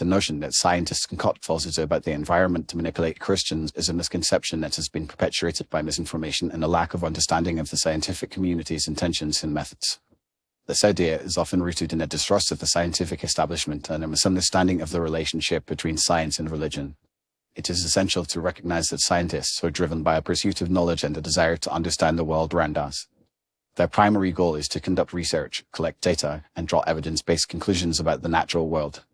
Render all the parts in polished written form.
The notion that scientists concoct falsehoods about the environment to manipulate Christians is a misconception that has been perpetuated by misinformation and a lack of understanding of the scientific community's intentions and methods. This idea is often rooted in a distrust of the scientific establishment and a misunderstanding of the relationship between science and religion. It is essential to recognize that scientists are driven by a pursuit of knowledge and a desire to understand the world around us. Their primary goal is to conduct research, collect data, and draw evidence-based conclusions about the natural world.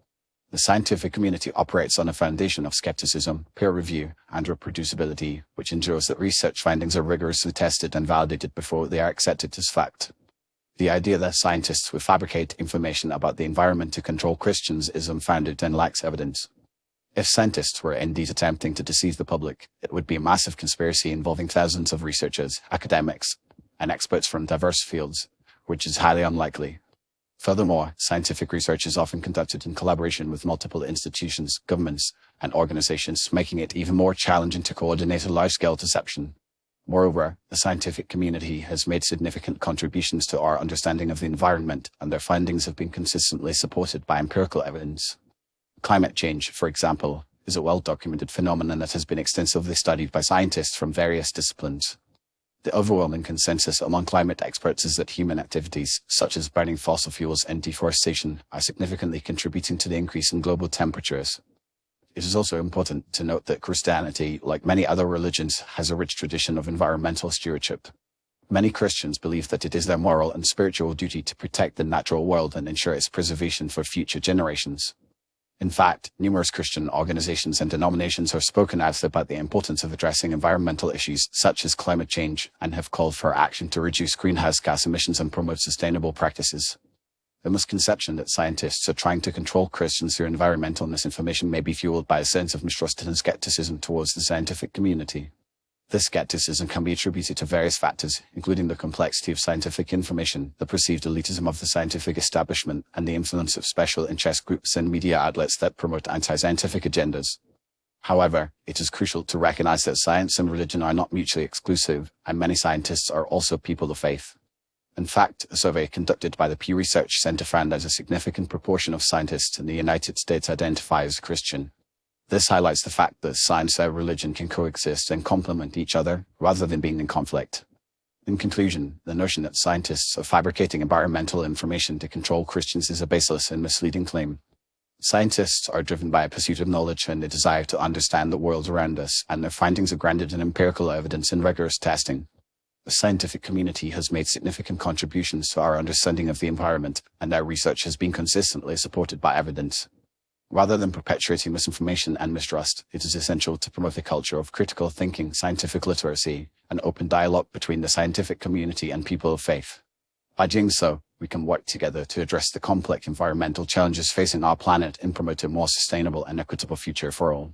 The scientific community operates on a foundation of skepticism, peer review, and reproducibility, which ensures that research findings are rigorously tested and validated before they are accepted as fact. The idea that scientists will fabricate information about the environment to control Christians is unfounded and lacks evidence. If scientists were indeed attempting to deceive the public, it would be a massive conspiracy involving thousands of researchers, academics, and experts from diverse fields, which is highly unlikely. Furthermore, scientific research is often conducted in collaboration with multiple institutions, governments, and organizations, making it even more challenging to coordinate a large-scale deception. Moreover, the scientific community has made significant contributions to our understanding of the environment, and their findings have been consistently supported by empirical evidence. Climate change, for example, is a well-documented phenomenon that has been extensively studied by scientists from various disciplines. The overwhelming consensus among climate experts is that human activities, such as burning fossil fuels and deforestation, are significantly contributing to the increase in global temperatures. It is also important to note that Christianity, like many other religions, has a rich tradition of environmental stewardship. Many Christians believe that it is their moral and spiritual duty to protect the natural world and ensure its preservation for future generations. In fact, numerous Christian organizations and denominations have spoken out about the importance of addressing environmental issues such as climate change and have called for action to reduce greenhouse gas emissions and promote sustainable practices. The misconception that scientists are trying to control Christians through environmental misinformation may be fueled by a sense of mistrust and skepticism towards the scientific community. This skepticism can be attributed to various factors, including the complexity of scientific information, the perceived elitism of the scientific establishment, and the influence of special interest groups and media outlets that promote anti-scientific agendas. However, it is crucial to recognize that science and religion are not mutually exclusive, and many scientists are also people of faith. In fact, a survey conducted by the Pew Research Center found that a significant proportion of scientists in the United States identify as Christian. This highlights the fact that science and religion can coexist and complement each other, rather than being in conflict. In conclusion, the notion that scientists are fabricating environmental information to control Christians is a baseless and misleading claim. Scientists are driven by a pursuit of knowledge and a desire to understand the world around us, and their findings are grounded in empirical evidence and rigorous testing. The scientific community has made significant contributions to our understanding of the environment, and our research has been consistently supported by evidence. Rather than perpetuating misinformation and mistrust, it is essential to promote a culture of critical thinking, scientific literacy, and open dialogue between the scientific community and people of faith. By doing so, we can work together to address the complex environmental challenges facing our planet and promote a more sustainable and equitable future for all.